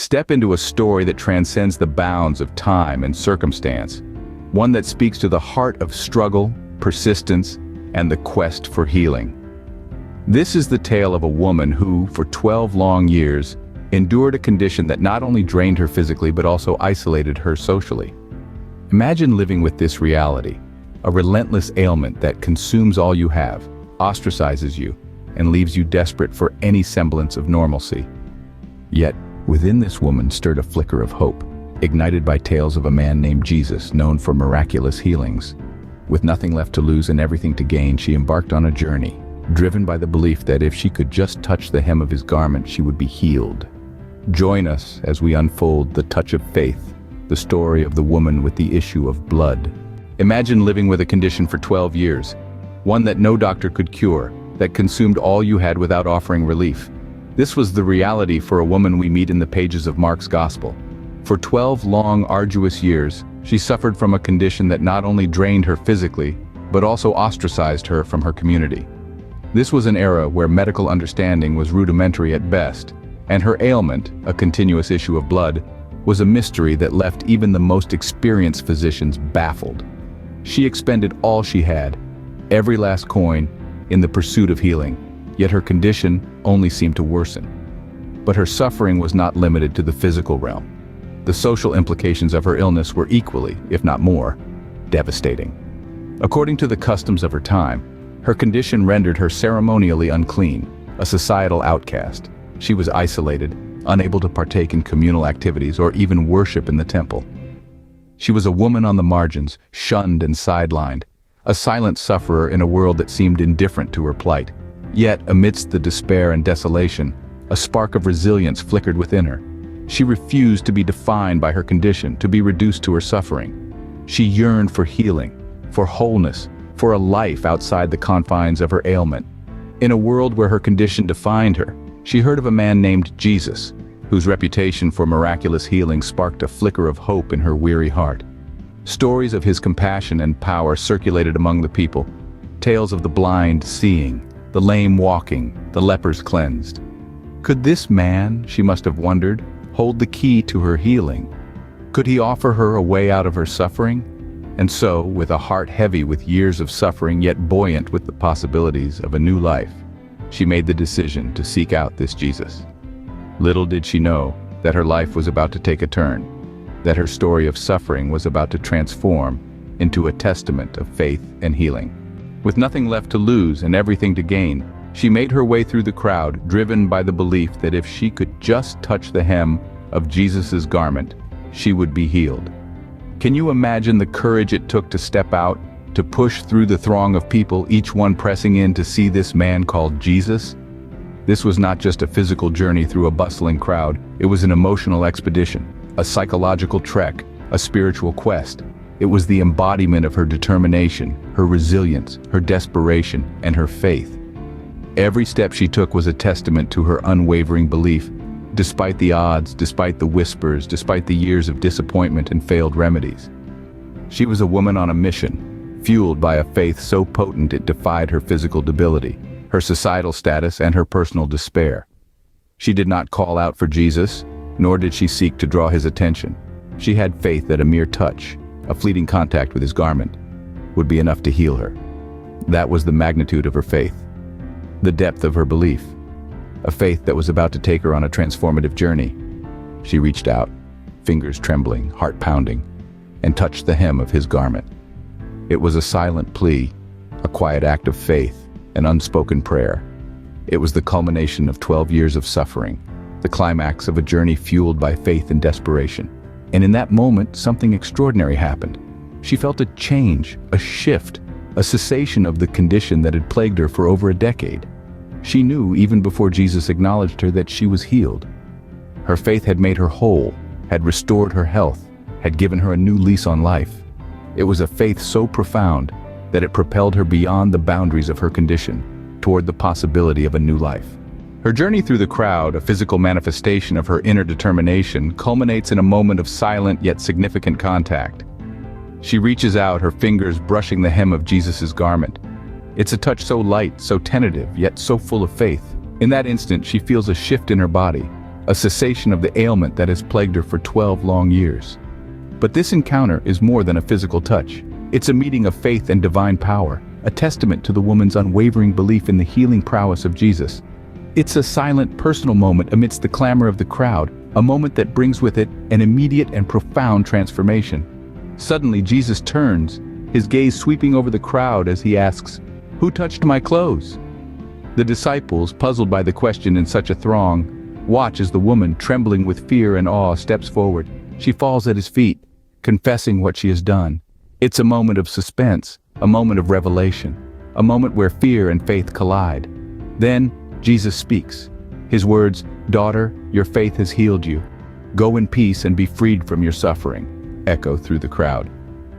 Step into a story that transcends the bounds of time and circumstance, one that speaks to the heart of struggle, persistence, and the quest for healing. This is the tale of a woman who, for 12 long years, endured a condition that not only drained her physically but also isolated her socially. Imagine living with this reality, a relentless ailment that consumes all you have, ostracizes you, and leaves you desperate for any semblance of normalcy. Yet, within this woman stirred a flicker of hope, ignited by tales of a man named Jesus, known for miraculous healings. With nothing left to lose and everything to gain, she embarked on a journey, driven by the belief that if she could just touch the hem of his garment, she would be healed. Join us as we unfold the touch of faith, the story of the woman with the issue of blood. Imagine living with a condition for 12 years, one that no doctor could cure, that consumed all you had without offering relief. This was the reality for a woman we meet in the pages of Mark's Gospel. For 12 long, arduous years, she suffered from a condition that not only drained her physically, but also ostracized her from her community. This was an era where medical understanding was rudimentary at best, and her ailment, a continuous issue of blood, was a mystery that left even the most experienced physicians baffled. She expended all she had, every last coin, in the pursuit of healing, yet her condition only seemed to worsen. But her suffering was not limited to the physical realm. The social implications of her illness were equally, if not more, devastating. According to the customs of her time, her condition rendered her ceremonially unclean, a societal outcast. She was isolated, unable to partake in communal activities or even worship in the temple. She was a woman on the margins, shunned and sidelined, a silent sufferer in a world that seemed indifferent to her plight. Yet, amidst the despair and desolation, a spark of resilience flickered within her. She refused to be defined by her condition, to be reduced to her suffering. She yearned for healing, for wholeness, for a life outside the confines of her ailment. In a world where her condition defined her, she heard of a man named Jesus, whose reputation for miraculous healing sparked a flicker of hope in her weary heart. Stories of his compassion and power circulated among the people, tales of the blind seeing, the lame walking, the lepers cleansed. Could this man, she must have wondered, hold the key to her healing? Could he offer her a way out of her suffering? And so, with a heart heavy with years of suffering yet buoyant with the possibilities of a new life, she made the decision to seek out this Jesus. Little did she know that her life was about to take a turn, that her story of suffering was about to transform into a testament of faith and healing. With nothing left to lose and everything to gain, she made her way through the crowd, driven by the belief that if she could just touch the hem of Jesus's garment, she would be healed. Can you imagine the courage it took to step out, to push through the throng of people, each one pressing in to see this man called Jesus? This was not just a physical journey through a bustling crowd, it was an emotional expedition, a psychological trek, a spiritual quest. It was the embodiment of her determination, her resilience, her desperation, and her faith. Every step she took was a testament to her unwavering belief, despite the odds, despite the whispers, despite the years of disappointment and failed remedies. She was a woman on a mission, fueled by a faith so potent it defied her physical debility, her societal status, and her personal despair. She did not call out for Jesus, nor did she seek to draw his attention. She had faith that a mere touch, a fleeting contact with his garment, would be enough to heal her. That was the magnitude of her faith, the depth of her belief, a faith that was about to take her on a transformative journey. She reached out, fingers trembling, heart pounding, and touched the hem of his garment. It was a silent plea, a quiet act of faith, an unspoken prayer. It was the culmination of 12 years of suffering, the climax of a journey fueled by faith and desperation. And in that moment, something extraordinary happened. She felt a change, a shift, a cessation of the condition that had plagued her for over a decade. She knew, even before Jesus acknowledged her, that she was healed. Her faith had made her whole, had restored her health, had given her a new lease on life. It was a faith so profound that it propelled her beyond the boundaries of her condition, toward the possibility of a new life. Her journey through the crowd, a physical manifestation of her inner determination, culminates in a moment of silent yet significant contact. She reaches out, her fingers brushing the hem of Jesus's garment. It's a touch so light, so tentative, yet so full of faith. In that instant, she feels a shift in her body. a cessation of the ailment that has plagued her for 12 long years. But this encounter is more than a physical touch. It's a meeting of faith and divine power, a testament to the woman's unwavering belief in the healing prowess of Jesus. It's a silent, personal moment amidst the clamor of the crowd, a moment that brings with it an immediate and profound transformation. Suddenly, Jesus turns, his gaze sweeping over the crowd as he asks, "Who touched my clothes?" The disciples, puzzled by the question in such a throng, watch as the woman, trembling with fear and awe, steps forward. She falls at his feet, confessing what she has done. It's a moment of suspense, a moment of revelation, a moment where fear and faith collide. Then, Jesus speaks. His words, "Daughter, your faith has healed you. Go in peace and be freed from your suffering," echo through the crowd.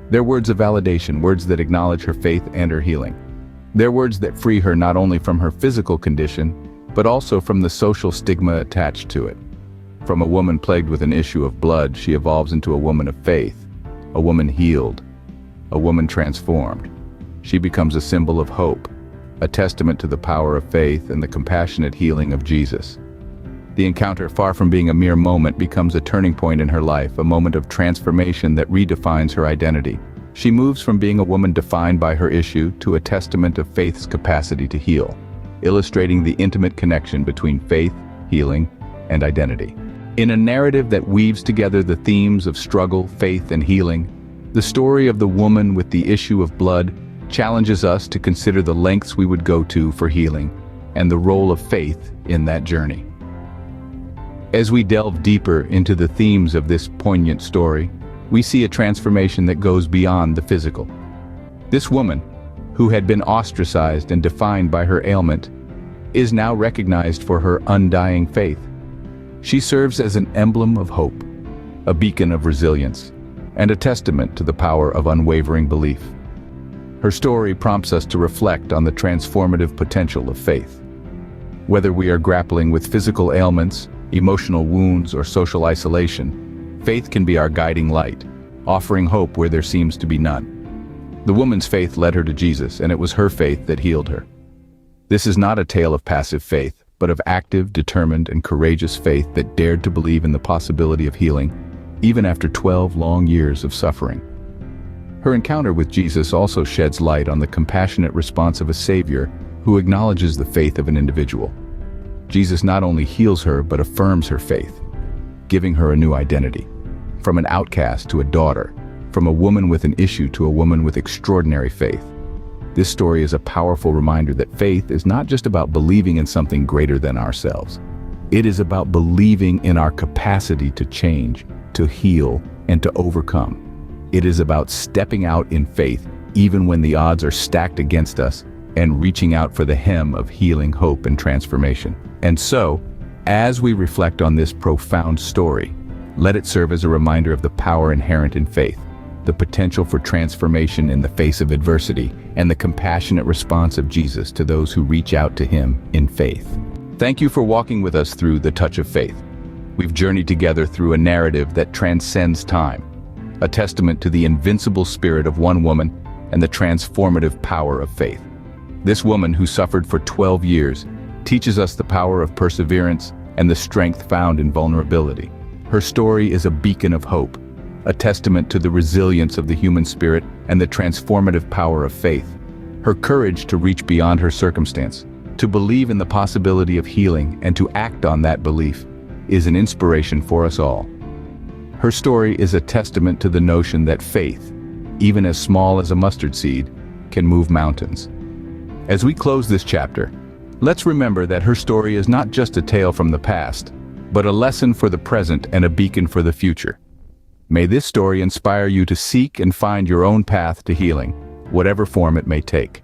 They're words of validation, words that acknowledge her faith and her healing. They're words that free her not only from her physical condition, but also from the social stigma attached to it. From a woman plagued with an issue of blood, she evolves into a woman of faith, a woman healed, a woman transformed. She becomes a symbol of hope, a testament to the power of faith and the compassionate healing of Jesus. The encounter, far from being a mere moment, becomes a turning point in her life, a moment of transformation that redefines her identity. She moves from being a woman defined by her issue to a testament of faith's capacity to heal, illustrating the intimate connection between faith, healing, and identity. In a narrative that weaves together the themes of struggle, faith, and healing, the story of the woman with the issue of blood challenges us to consider the lengths we would go to for healing and the role of faith in that journey. As we delve deeper into the themes of this poignant story, we see a transformation that goes beyond the physical. This woman, who had been ostracized and defined by her ailment, is now recognized for her undying faith. She serves as an emblem of hope, a beacon of resilience, and a testament to the power of unwavering belief. Her story prompts us to reflect on the transformative potential of faith. Whether we are grappling with physical ailments, emotional wounds, or social isolation, faith can be our guiding light, offering hope where there seems to be none. The woman's faith led her to Jesus, and it was her faith that healed her. This is not a tale of passive faith, but of active, determined, and courageous faith that dared to believe in the possibility of healing, even after 12 long years of suffering. Her encounter with Jesus also sheds light on the compassionate response of a Savior who acknowledges the faith of an individual. Jesus not only heals her, but affirms her faith, giving her a new identity. From an outcast to a daughter, from a woman with an issue to a woman with extraordinary faith. This story is a powerful reminder that faith is not just about believing in something greater than ourselves. It is about believing in our capacity to change, to heal, and to overcome. It is about stepping out in faith, even when the odds are stacked against us, and reaching out for the hem of healing, hope, and transformation. And so, as we reflect on this profound story, let it serve as a reminder of the power inherent in faith, the potential for transformation in the face of adversity, and the compassionate response of Jesus to those who reach out to him in faith. Thank you for walking with us through the touch of faith. We've journeyed together through a narrative that transcends time, a testament to the invincible spirit of one woman and the transformative power of faith. This woman, who suffered for 12 years, teaches us the power of perseverance and the strength found in vulnerability. Her story is a beacon of hope, a testament to the resilience of the human spirit and the transformative power of faith. Her courage to reach beyond her circumstance, to believe in the possibility of healing and to act on that belief, is an inspiration for us all. Her story is a testament to the notion that faith, even as small as a mustard seed, can move mountains. As we close this chapter, let's remember that her story is not just a tale from the past, but a lesson for the present and a beacon for the future. May this story inspire you to seek and find your own path to healing, whatever form it may take.